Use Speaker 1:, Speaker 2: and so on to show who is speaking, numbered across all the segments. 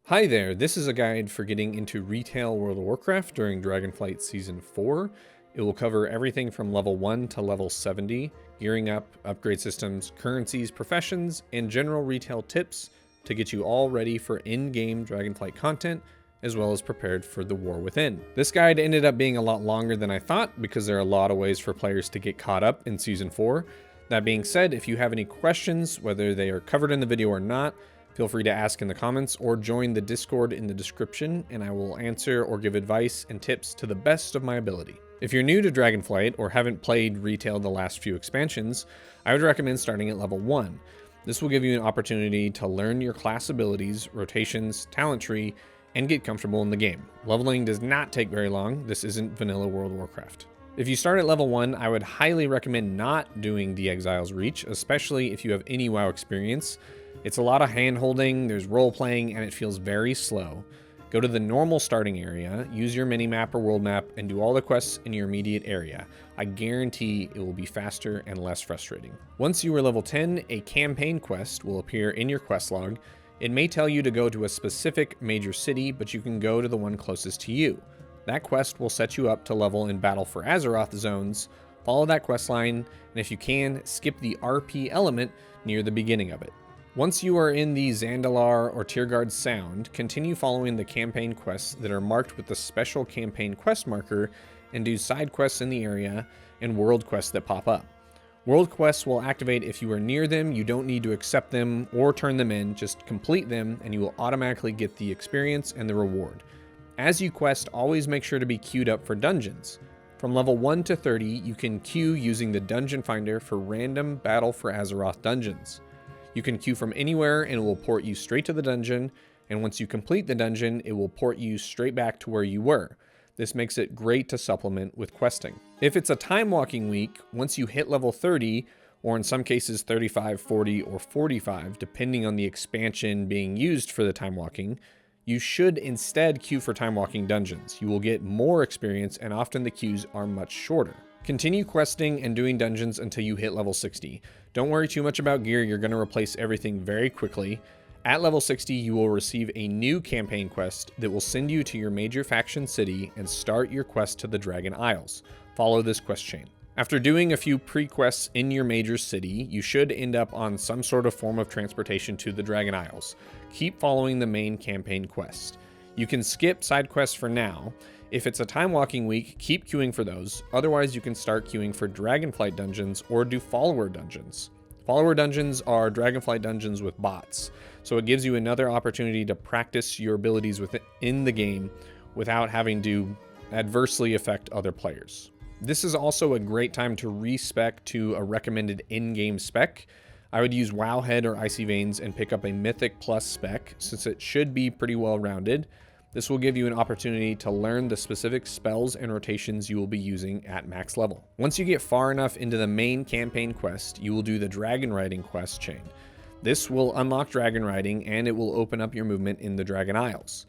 Speaker 1: Hi there, this is a guide for getting into retail World of Warcraft during Dragonflight Season 4. It will cover everything from level 1 to level 70, gearing up, upgrade systems, currencies, professions, and general retail tips to get you all ready for in-game Dragonflight content, as well as prepared for the war within. This guide ended up being a lot longer than I thought because there are a lot of ways for players to get caught up in Season 4. That being said, if you have any questions, whether they are covered in the video or not, feel free to ask in the comments or join the Discord in the description, and I will answer or give advice and tips to the best of my ability. If you're new to Dragonflight or haven't played retail the last few expansions, I would recommend starting at level 1. This will give you an opportunity to learn your class abilities, rotations, talent tree, and get comfortable in the game. Leveling does not take very long. This isn't vanilla World of Warcraft. If you start at level 1, I would highly recommend not doing the Exile's Reach, especially if you have any WoW experience. It's a lot of hand-holding, there's role-playing, and it feels very slow. Go to the normal starting area, use your mini-map or world map, and do all the quests in your immediate area. I guarantee it will be faster and less frustrating. Once you are level 10, a campaign quest will appear in your quest log. It may tell you to go to a specific major city, but you can go to the one closest to you. That quest will set you up to level in Battle for Azeroth zones. Follow that quest line, and if you can, skip the RP element near the beginning of it. Once you are in the Zandalar or Tierguard Sound, continue following the campaign quests that are marked with the special campaign quest marker and do side quests in the area and world quests that pop up. World quests will activate if you are near them. You don't need to accept them or turn them in, just complete them and you will automatically get the experience and the reward. As you quest, always make sure to be queued up for dungeons. From level 1 to 30, you can queue using the Dungeon Finder for random Battle for Azeroth dungeons. You can queue from anywhere and it will port you straight to the dungeon, and once you complete the dungeon, it will port you straight back to where you were. This makes it great to supplement with questing. If it's a time walking week, once you hit level 30, or in some cases 35, 40, or 45, depending on the expansion being used for the time walking, you should instead queue for time walking dungeons. You will get more experience and often the queues are much shorter. Continue questing and doing dungeons until you hit level 60. Don't worry too much about gear, you're going to replace everything very quickly. At level 60, you will receive a new campaign quest that will send you to your major faction city and start your quest to the Dragon Isles. Follow this quest chain. After doing a few pre-quests in your major city, you should end up on some sort of form of transportation to the Dragon Isles. Keep following the main campaign quest. You can skip side quests for now. If it's a time walking week, keep queuing for those. Otherwise, you can start queuing for Dragonflight dungeons or do follower dungeons. Follower dungeons are Dragonflight dungeons with bots, so it gives you another opportunity to practice your abilities within the game without having to adversely affect other players. This is also a great time to respec to a recommended in-game spec. I would use Wowhead or Icy Veins and pick up a Mythic Plus spec, since it should be pretty well rounded. This will give you an opportunity to learn the specific spells and rotations you will be using at max level. Once you get far enough into the main campaign quest, you will do the Dragon Riding quest chain. This will unlock Dragon Riding and it will open up your movement in the Dragon Isles.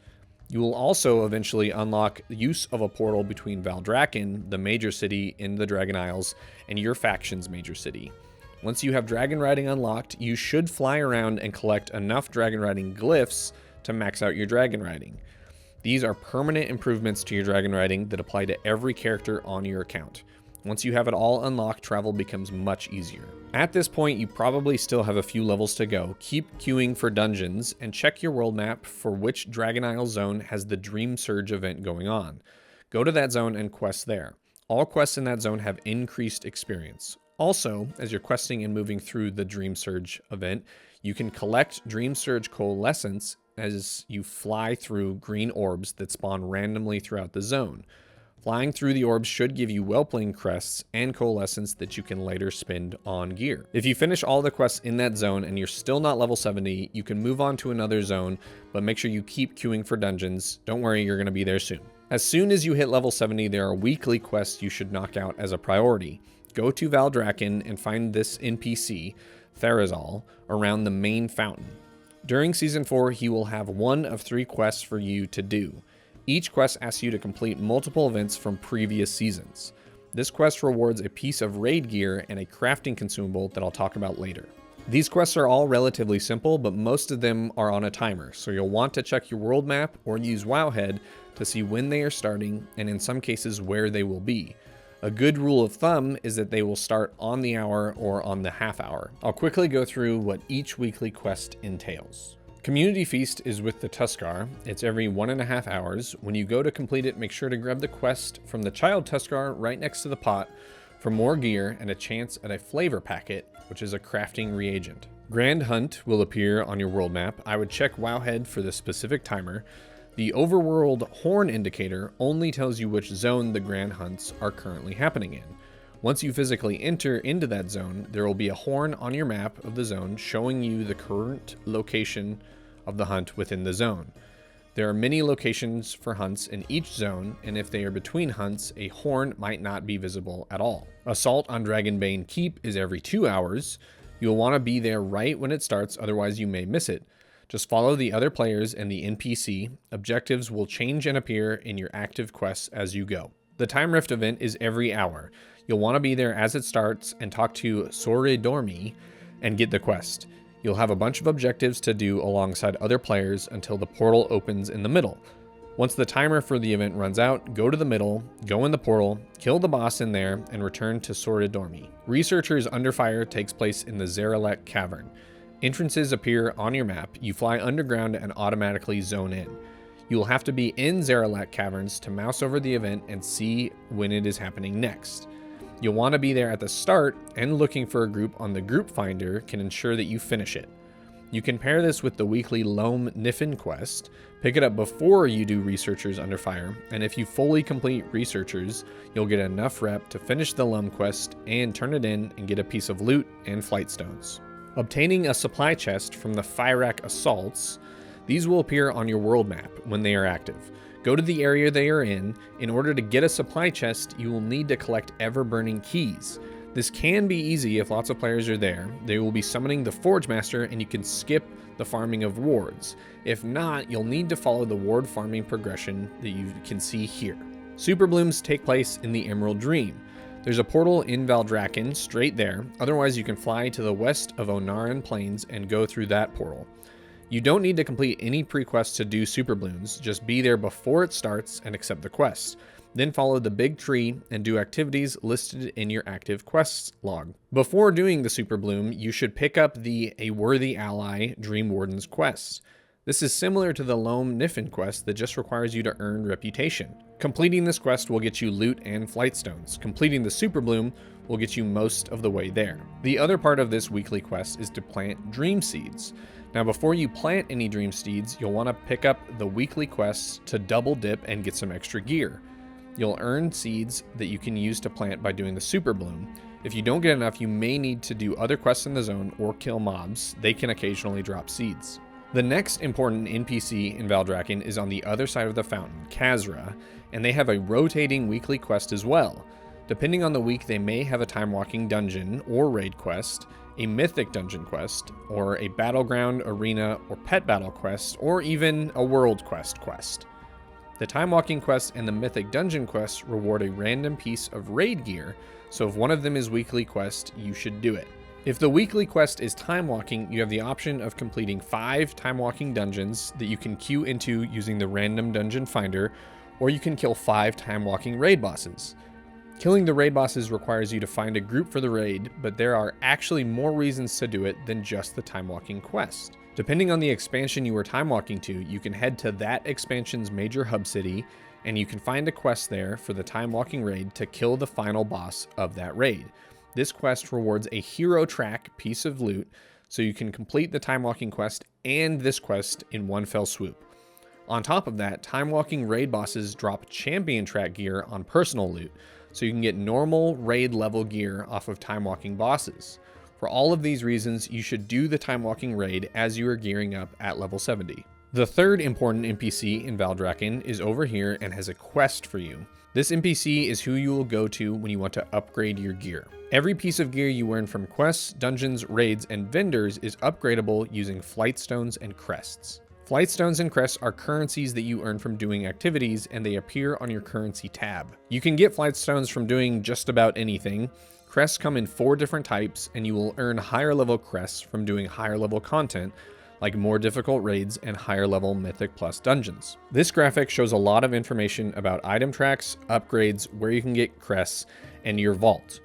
Speaker 1: You will also eventually unlock use of a portal between Valdrakken, the major city in the Dragon Isles, and your faction's major city. Once you have Dragon Riding unlocked, you should fly around and collect enough Dragon Riding glyphs to max out your Dragon Riding. These are permanent improvements to your Dragon Riding that apply to every character on your account. Once you have it all unlocked, travel becomes much easier. At this point, you probably still have a few levels to go. Keep queuing for dungeons and check your world map for which Dragon Isle zone has the Dream Surge event going on. Go to that zone and quest there. All quests in that zone have increased experience. Also, as you're questing and moving through the Dream Surge event, you can collect Dream Surge coalescence as you fly through green orbs that spawn randomly throughout the zone. Flying through the orbs should give you Whelpling crests and coalescence that you can later spend on gear. If you finish all the quests in that zone and you're still not level 70, you can move on to another zone, but make sure you keep queuing for dungeons. Don't worry, you're going to be there soon. As soon as you hit level 70, there are weekly quests you should knock out as a priority. Go to Valdrakken and find this NPC, Therazal, around the main fountain. During Season 4, he will have one of 3 quests for you to do. Each quest asks you to complete multiple events from previous seasons. This quest rewards a piece of raid gear and a crafting consumable that I'll talk about later. These quests are all relatively simple, but most of them are on a timer, so you'll want to check your world map or use Wowhead to see when they are starting, and in some cases where they will be. A good rule of thumb is that they will start on the hour or on the half hour. I'll quickly go through what each weekly quest entails. Community Feast is with the Tuskar. It's every 1.5 hours. When you go to complete it, make sure to grab the quest from the child Tuskar right next to the pot for more gear and a chance at a flavor packet, which is a crafting reagent. Grand Hunt will appear on your world map. I would check Wowhead for the specific timer. The overworld horn indicator only tells you which zone the Grand Hunts are currently happening in. Once you physically enter into that zone, there will be a horn on your map of the zone showing you the current location of the hunt within the zone. There are many locations for hunts in each zone, and if they are between hunts, a horn might not be visible at all. Assault on Dragonbane Keep is every 2 hours. You'll want to be there right when it starts, otherwise you may miss it. Just follow the other players and the NPC. Objectives will change and appear in your active quests as you go. The Time Rift event is every hour. You'll want to be there as it starts and talk to Soridormi and get the quest. You'll have a bunch of objectives to do alongside other players until the portal opens in the middle. Once the timer for the event runs out, go to the middle, go in the portal, kill the boss in there, and return to Soridormi. Researchers Under Fire takes place in the Zaralek Cavern. Entrances appear on your map. You fly underground and automatically zone in. You will have to be in Zaralek Caverns to mouse over the event and see when it is happening next. You'll want to be there at the start, and looking for a group on the group finder can ensure that you finish it. You can pair this with the weekly Loam Niffin quest, pick it up before you do Researchers Under Fire, and if you fully complete Researchers, you'll get enough rep to finish the Loam quest and turn it in and get a piece of loot and flight stones. Obtaining a supply chest from the Fyrak Assaults, these will appear on your world map when they are active. Go to the area they are in. In order to get a supply chest, you will need to collect ever-burning keys. This can be easy if lots of players are there. They will be summoning the Forge Master, and you can skip the farming of wards. If not, you'll need to follow the ward farming progression that you can see here. Super Blooms take place in the Emerald Dream. There's a portal in Valdrakken straight there. Otherwise, you can fly to the west of Onaran Plains and go through that portal. You don't need to complete any pre-quests to do Super Blooms, just be there before it starts and accept the quest. Then follow the big tree and do activities listed in your active quests log. Before doing the Super Bloom, you should pick up the A Worthy Ally Dream Warden's quest. This is similar to the Loam Niffin quest that just requires you to earn reputation. Completing this quest will get you loot and flight stones. Completing the Super Bloom will get you most of the way there. The other part of this weekly quest is to plant Dream Seeds. Now before you plant any Dream Seeds, you'll want to pick up the weekly quests to double dip and get some extra gear. You'll earn seeds that you can use to plant by doing the Super Bloom. If you don't get enough, you may need to do other quests in the zone or kill mobs. They can occasionally drop seeds. The next important NPC in Valdrakken is on the other side of the fountain, Kazra, and they have a rotating weekly quest as well. Depending on the week, they may have a time-walking dungeon or raid quest, a mythic dungeon quest, or a battleground, arena, or pet battle quest, or even a world quest. The time-walking quest and the mythic dungeon quest reward a random piece of raid gear, so if one of them is weekly quest, you should do it. If the weekly quest is time-walking, you have the option of completing 5 time-walking dungeons that you can queue into using the random dungeon finder, or you can kill 5 time-walking raid bosses. Killing the raid bosses requires you to find a group for the raid, but there are actually more reasons to do it than just the time-walking quest. Depending on the expansion you are time-walking to, you can head to that expansion's major hub city, and you can find a quest there for the time-walking raid to kill the final boss of that raid. This quest rewards a hero track piece of loot, so you can complete the time-walking quest and this quest in one fell swoop. On top of that, time-walking raid bosses drop champion track gear on personal loot, so you can get normal raid level gear off of time-walking bosses. For all of these reasons, you should do the time-walking raid as you are gearing up at level 70. The third important NPC in Valdrakken is over here and has a quest for you. This NPC is who you will go to when you want to upgrade your gear. Every piece of gear you earn from quests, dungeons, raids, and vendors is upgradable using flight stones and crests. Flight stones and crests are currencies that you earn from doing activities, and they appear on your currency tab. You can get flight stones from doing just about anything. Crests come in 4 different types, and you will earn higher level crests from doing higher level content, like more difficult raids and higher level Mythic Plus dungeons. This graphic shows a lot of information about item tracks, upgrades, where you can get crests, and your vault.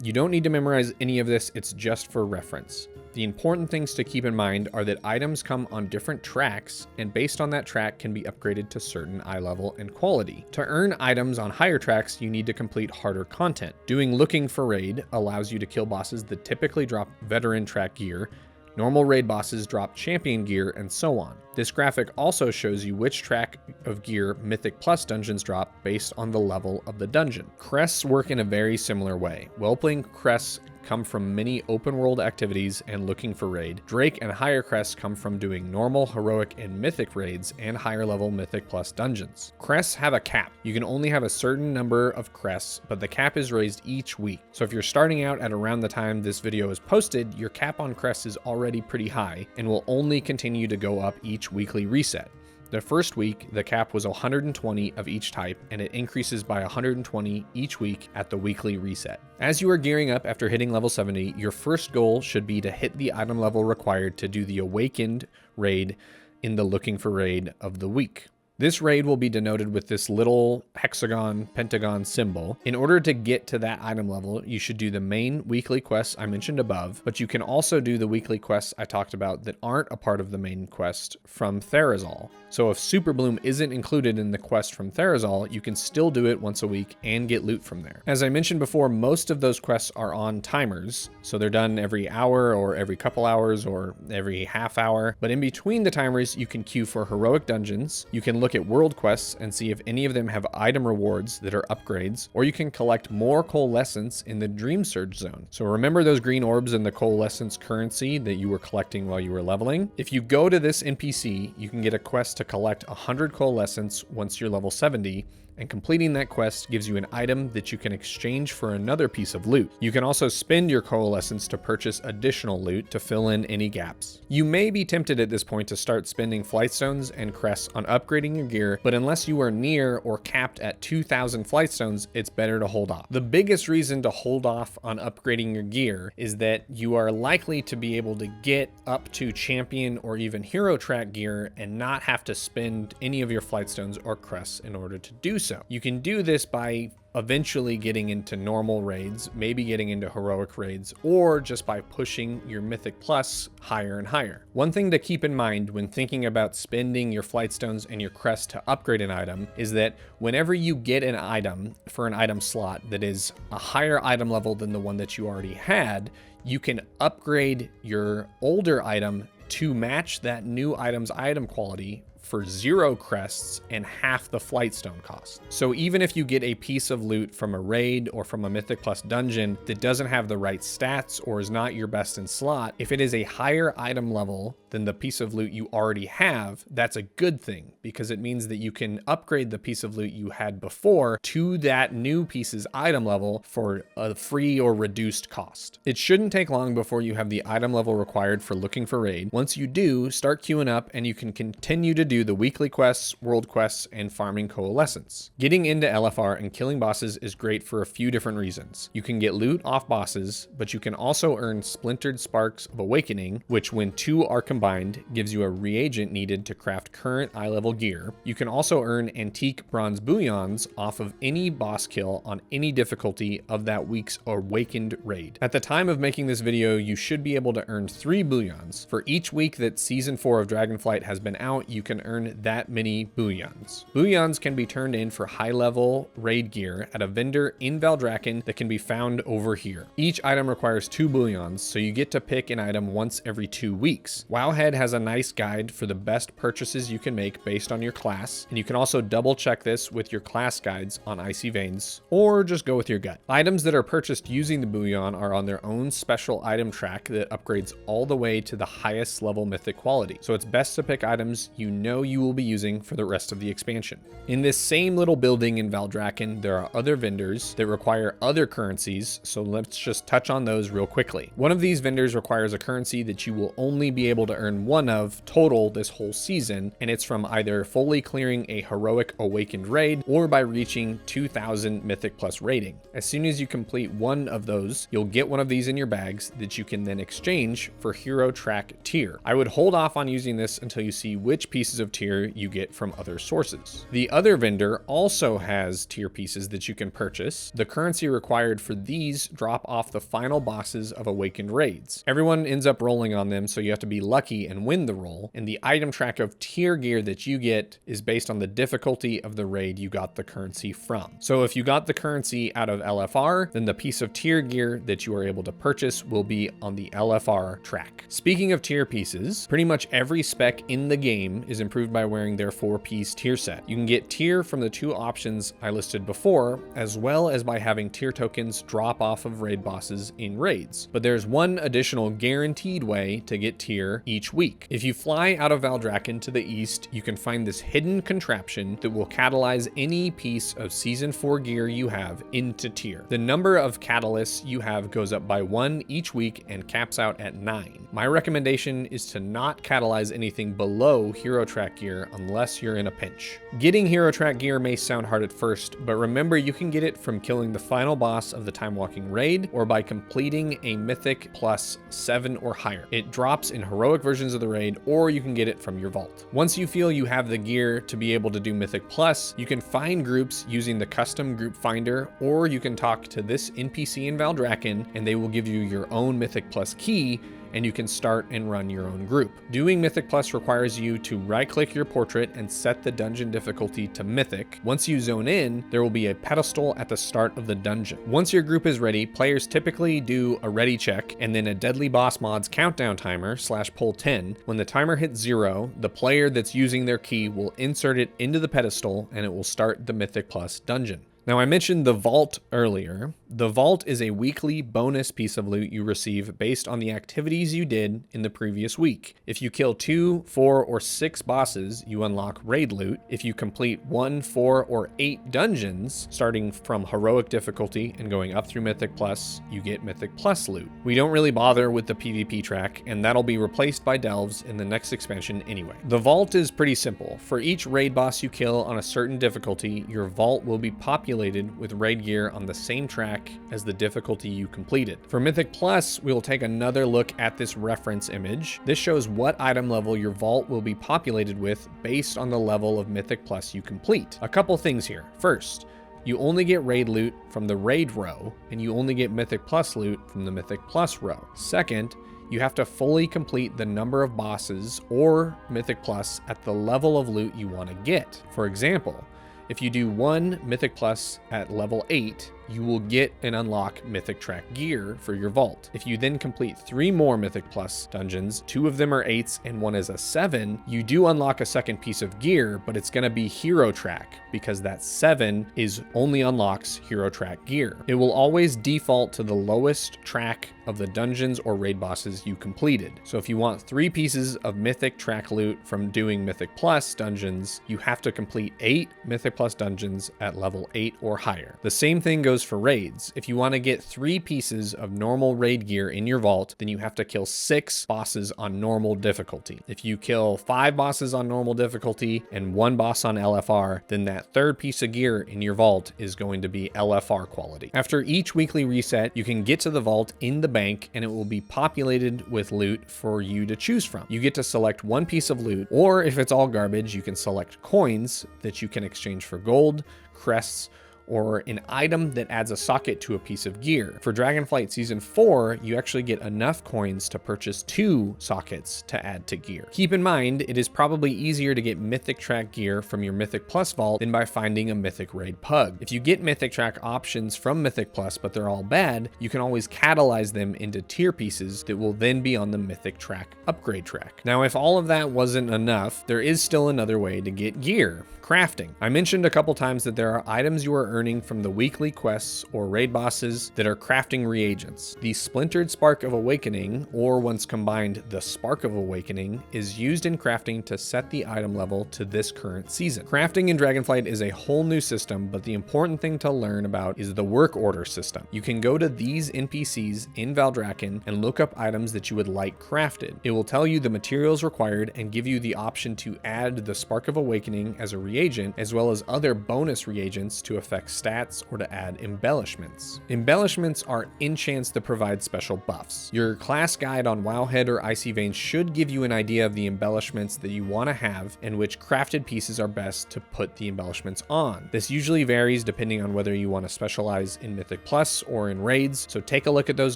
Speaker 1: You don't need to memorize any of this, it's just for reference. The important things to keep in mind are that items come on different tracks, and based on that track can be upgraded to certain eye level and quality. To earn items on higher tracks, you need to complete harder content. Doing Looking for Raid allows you to kill bosses that typically drop veteran track gear. Normal raid bosses drop champion gear, and so on. This graphic also shows you which track of gear Mythic Plus dungeons drop based on the level of the dungeon. Crests work in a very similar way. Well-playing crests come from many open world activities and Looking for Raid. Drake and higher crests come from doing normal, heroic, and mythic raids and higher level Mythic Plus dungeons. Crests have a cap. You can only have a certain number of crests, but the cap is raised each week. So if you're starting out at around the time this video is posted, your cap on crests is already pretty high and will only continue to go up each weekly reset. The first week, the cap was 120 of each type, and it increases by 120 each week at the weekly reset. As you are gearing up after hitting level 70, your first goal should be to hit the item level required to do the Awakened raid in the Looking for Raid of the week. This raid will be denoted with this little hexagon, pentagon symbol. In order to get to that item level, you should do the main weekly quests I mentioned above, but you can also do the weekly quests I talked about that aren't a part of the main quest from Therazol. So if Super Bloom isn't included in the quest from Therazol, you can still do it once a week and get loot from there. As I mentioned before, most of those quests are on timers, so they're done every hour or every couple hours or every half hour. But in between the timers, you can queue for heroic dungeons, you can look at world quests and see if any of them have item rewards that are upgrades, or you can collect more coalescence in the Dream Surge zone. So remember those green orbs in the coalescence currency that you were collecting while you were leveling? If you go to this NPC, you can get a quest to collect 100 coalescence once you're level 70, and completing that quest gives you an item that you can exchange for another piece of loot. You can also spend your coalescence to purchase additional loot to fill in any gaps. You may be tempted at this point to start spending flightstones and crests on upgrading your gear, but unless you are near or capped at 2,000 flightstones, it's better to hold off. The biggest reason to hold off on upgrading your gear is that you are likely to be able to get up to champion or even hero track gear and not have to spend any of your flightstones or crests in order to do so. You can do this by eventually getting into normal raids, maybe getting into heroic raids, or just by pushing your Mythic Plus higher and higher. One thing to keep in mind when thinking about spending your flightstones and your crest to upgrade an item is that whenever you get an item for an item slot that is a higher item level than the one that you already had, you can upgrade your older item to match that new item's item quality for 0 crests and half the flightstone cost. So even if you get a piece of loot from a raid or from a Mythic Plus dungeon that doesn't have the right stats or is not your best in slot, if it is a higher item level than the piece of loot you already have, that's a good thing because it means that you can upgrade the piece of loot you had before to that new piece's item level for a free or reduced cost. It shouldn't take long before you have the item level required for Looking for Raid. Once you do, start queuing up and you can continue to do the weekly quests, world quests, and farming coalescence. Getting into LFR and killing bosses is great for a few different reasons. You can get loot off bosses, but you can also earn splintered sparks of awakening, which when 2 are combined gives you a reagent needed to craft current eye level gear. You can also earn antique bronze bullions off of any boss kill on any difficulty of that week's awakened raid. At the time of making this video, you should be able to earn 3 bullions. For each week that season 4 of Dragonflight has been out, you can earn that many bullions. Bullions can be turned in for high level raid gear at a vendor in Valdrakken that can be found over here. Each item requires 2 bullions, so you get to pick an item once every 2 weeks. Wowhead has a nice guide for the best purchases you can make based on your class, and you can also double check this with your class guides on Icy Veins, or just go with your gut. Items that are purchased using the bullion are on their own special item track that upgrades all the way to the highest level mythic quality, so it's best to pick items you know you will be using for the rest of the expansion. In this same little building in Valdrakken, there are other vendors that require other currencies, so let's just touch on those real quickly. One of these vendors requires a currency that you will only be able to earn 1 of total this whole season, and it's from either fully clearing a heroic awakened raid or by reaching 2000 Mythic Plus rating. As soon as you complete 1 of those, you'll get one of these in your bags that you can then exchange for hero track tier. I would hold off on using this until you see which pieces of tier you get from other sources. The other vendor also has tier pieces that you can purchase. The currency required for these drop off the final bosses of awakened raids. Everyone ends up rolling on them, so you have to be lucky and win the roll, and the item track of tier gear that you get is based on the difficulty of the raid you got the currency from. So if you got the currency out of LFR, then the piece of tier gear that you are able to purchase will be on the LFR track. Speaking of tier pieces, pretty much every spec in the game is improved by wearing their 4-piece tier set. You can get tier from the 2 options I listed before, as well as by having tier tokens drop off of raid bosses in raids. But there's one additional guaranteed way to get tier each week. If you fly out of Valdrakken to the east, you can find this hidden contraption that will catalyze any piece of Season 4 gear you have into tier. The number of catalysts you have goes up by 1 each week and caps out at 9. My recommendation is to not catalyze anything below hero track gear unless you're in a pinch. Getting hero track gear may sound hard at first, but remember you can get it from killing the final boss of the Time Walking raid or by completing a Mythic plus 7 or higher. It drops in heroic versions of the raid, or you can get it from your vault. Once you feel you have the gear to be able to do Mythic plus, you can find groups using the custom group finder, or you can talk to this NPC in Valdrakken and they will give you your own Mythic plus key, and you can start and run your own group. Doing Mythic Plus requires you to right-click your portrait and set the dungeon difficulty to Mythic. Once you zone in, there will be a pedestal at the start of the dungeon. Once your group is ready, players typically do a ready check and then a Deadly Boss Mods countdown timer /pull10. When the timer hits 0, the player that's using their key will insert it into the pedestal and it will start the Mythic Plus dungeon. Now, I mentioned the vault earlier. The vault is a weekly bonus piece of loot you receive based on the activities you did in the previous week. If you kill 2, 4, or 6 bosses, you unlock raid loot. If you complete 1, 4, or 8 dungeons, starting from heroic difficulty and going up through Mythic Plus, you get Mythic Plus loot. We don't really bother with the PvP track, and that'll be replaced by delves in the next expansion anyway. The vault is pretty simple. For each raid boss you kill on a certain difficulty, your vault will be populated with raid gear on the same track as the difficulty you completed. For Mythic Plus, we'll take another look at this reference image. This shows what item level your vault will be populated with based on the level of Mythic Plus you complete. A couple things here. First, you only get raid loot from the raid row, and you only get Mythic Plus loot from the Mythic Plus row. Second, you have to fully complete the number of bosses or Mythic Plus at the level of loot you want to get. For example, if you do 1 Mythic Plus at level 8, you will get and unlock Mythic Track gear for your vault. If you then complete 3 more Mythic Plus dungeons, 2 of them are 8s and 1 is a 7, you do unlock a second piece of gear, but it's going to be Hero Track because that 7 only unlocks Hero Track gear. It will always default to the lowest track of the dungeons or raid bosses you completed. So if you want 3 pieces of Mythic Track loot from doing Mythic Plus dungeons, you have to complete 8 Mythic Plus dungeons at level 8 or higher. The same thing goes for raids. If you want to get 3 pieces of normal raid gear in your vault, then you have to kill 6 bosses on normal difficulty. If you kill 5 bosses on normal difficulty and 1 boss on LFR, then that 3rd piece of gear in your vault is going to be LFR quality. After each weekly reset, you can get to the vault in the bank and it will be populated with loot for you to choose from. You get to select 1 piece of loot, or if it's all garbage, you can select coins that you can exchange for gold, crests, or an item that adds a socket to a piece of gear. For Dragonflight Season 4, you actually get enough coins to purchase 2 sockets to add to gear. Keep in mind, it is probably easier to get Mythic Track gear from your Mythic Plus vault than by finding a Mythic Raid Pug. If you get Mythic Track options from Mythic Plus, but they're all bad, you can always catalyze them into tier pieces that will then be on the Mythic Track upgrade track. Now, if all of that wasn't enough, there is still another way to get gear. Crafting. I mentioned a couple times that there are items you are earning from the weekly quests or raid bosses that are crafting reagents. The Splintered Spark of Awakening, or once combined, the Spark of Awakening, is used in crafting to set the item level to this current season. Crafting in Dragonflight is a whole new system, but the important thing to learn about is the work order system. You can go to these NPCs in Valdrakken and look up items that you would like crafted. It will tell you the materials required and give you the option to add the Spark of Awakening as a reagent, as well as other bonus reagents to affect stats or to add embellishments. Embellishments are enchants that provide special buffs. Your class guide on Wowhead or Icy Veins should give you an idea of the embellishments that you want to have and which crafted pieces are best to put the embellishments on. This usually varies depending on whether you want to specialize in Mythic Plus or in raids, so take a look at those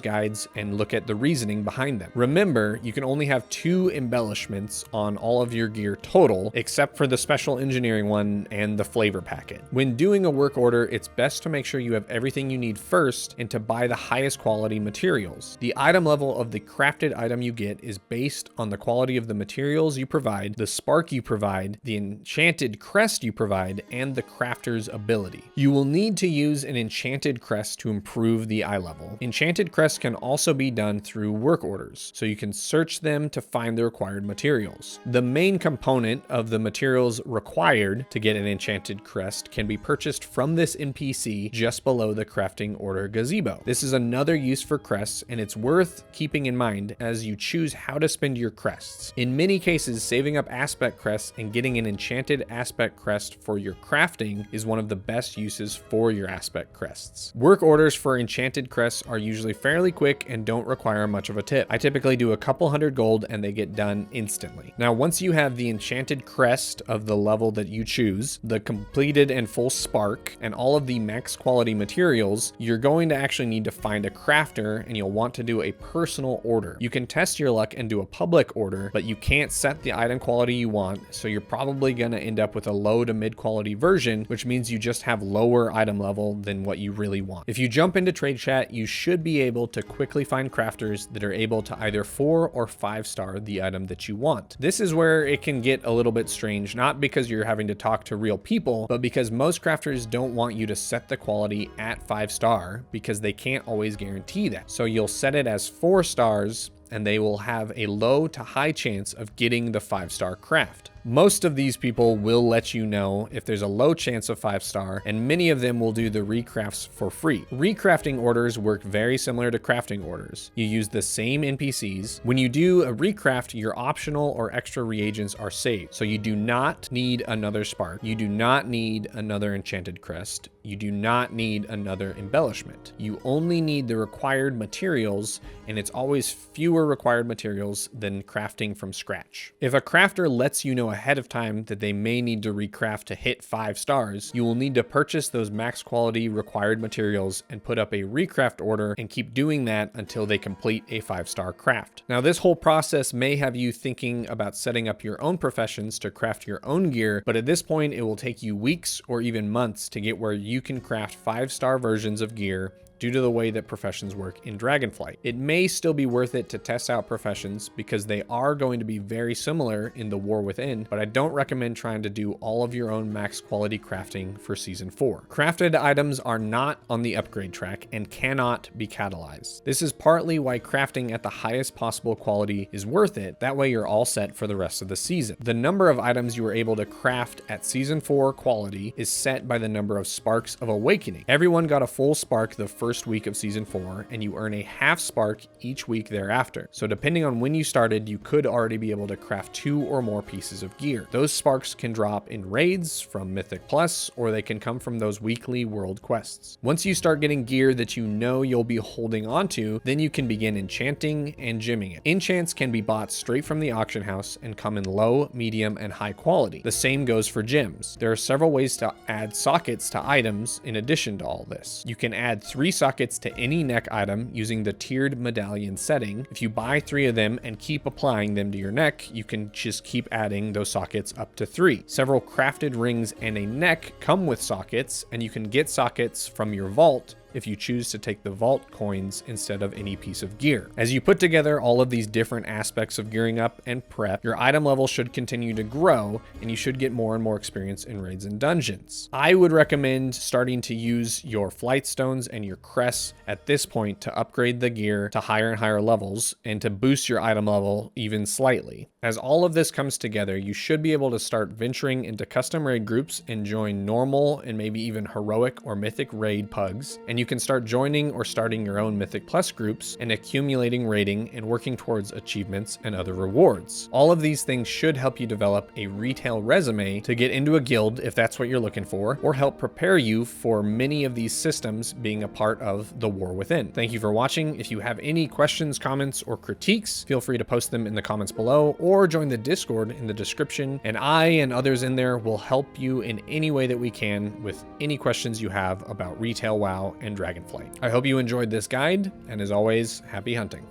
Speaker 1: guides and look at the reasoning behind them. Remember, you can only have 2 embellishments on all of your gear total, except for the special engineering one and the flavor packet. When doing a work order, it's best to make sure you have everything you need first and to buy the highest quality materials. The item level of the crafted item you get is based on the quality of the materials you provide, the spark you provide, the enchanted crest you provide, and the crafter's ability. You will need to use an enchanted crest to improve the eye level. Enchanted crests can also be done through work orders, so you can search them to find the required materials. The main component of the materials required to get an enchanted crest can be purchased from this NPC just below the crafting order gazebo. This is another use for crests, and it's worth keeping in mind as you choose how to spend your crests. In many cases, saving up aspect crests and getting an enchanted aspect crest for your crafting is one of the best uses for your aspect crests. Work orders for enchanted crests are usually fairly quick and don't require much of a tip. I typically do a couple hundred gold and they get done instantly. Now, once you have the enchanted crest of the level that you choose, the completed and full spark, and all of the max quality materials, you're going to actually need to find a crafter, and you'll want to do a personal order. You can test your luck and do a public order, but you can't set the item quality you want, so you're probably going to end up with a low to mid quality version, which means you just have lower item level than what you really want. If you jump into trade chat, you should be able to quickly find crafters that are able to either 4 or 5-star the item that you want. This is where it can get a little bit strange, not because you're having to talk to real people, but because most crafters don't want you to set the quality at 5-star because they can't always guarantee that. So you'll set it as 4 stars and they will have a low to high chance of getting the 5-star craft. Most of these people will let you know if there's a low chance of 5-star, and many of them will do the recrafts for free. Recrafting orders work very similar to crafting orders. You use the same NPCs. When you do a recraft, your optional or extra reagents are saved. So you do not need another spark. You do not need another enchanted crest. You do not need another embellishment. You only need the required materials, and it's always fewer required materials than crafting from scratch. If a crafter lets you know ahead of time that they may need to recraft to hit 5 stars, you will need to purchase those max quality required materials and put up a recraft order and keep doing that until they complete a 5-star craft. Now, this whole process may have you thinking about setting up your own professions to craft your own gear, but at this point it will take you weeks or even months to get where you can craft 5-star versions of gear due to the way that professions work in Dragonflight. It may still be worth it to test out professions because they are going to be very similar in the War Within, but I don't recommend trying to do all of your own max quality crafting for Season 4. Crafted items are not on the upgrade track and cannot be catalyzed. This is partly why crafting at the highest possible quality is worth it. That way you're all set for the rest of the season. The number of items you are able to craft at Season 4 quality is set by the number of Sparks of Awakening. Everyone got a full spark the first week of Season 4, and you earn a half spark each week thereafter. So depending on when you started, you could already be able to craft 2 or more pieces of gear. Those sparks can drop in raids from Mythic Plus, or they can come from those weekly world quests. Once you start getting gear that you know you'll be holding onto, then you can begin enchanting and gemming it. Enchants can be bought straight from the auction house and come in low, medium, and high quality. The same goes for gems. There are several ways to add sockets to items in addition to all this. You can add 3 sockets to any neck item using the tiered medallion setting. If you buy 3 of them and keep applying them to your neck, you can just keep adding those sockets up to 3. Several crafted rings and a neck come with sockets, and you can get sockets from your vault if you choose to take the vault coins instead of any piece of gear. As you put together all of these different aspects of gearing up and prep, your item level should continue to grow, and you should get more and more experience in raids and dungeons. I would recommend starting to use your flight stones and your crests at this point to upgrade the gear to higher and higher levels and to boost your item level even slightly. As all of this comes together, you should be able to start venturing into custom raid groups and join normal and maybe even heroic or mythic raid pugs, and you can start joining or starting your own Mythic Plus groups and accumulating rating and working towards achievements and other rewards. All of these things should help you develop a retail resume to get into a guild if that's what you're looking for, or help prepare you for many of these systems being a part of the war within. Thank you for watching. If you have any questions, comments, or critiques, feel free to post them in the comments below or join the Discord in the description, and I and others in there will help you in any way that we can with any questions you have about retail WoW and Dragonflight. I hope you enjoyed this guide, and as always, happy hunting.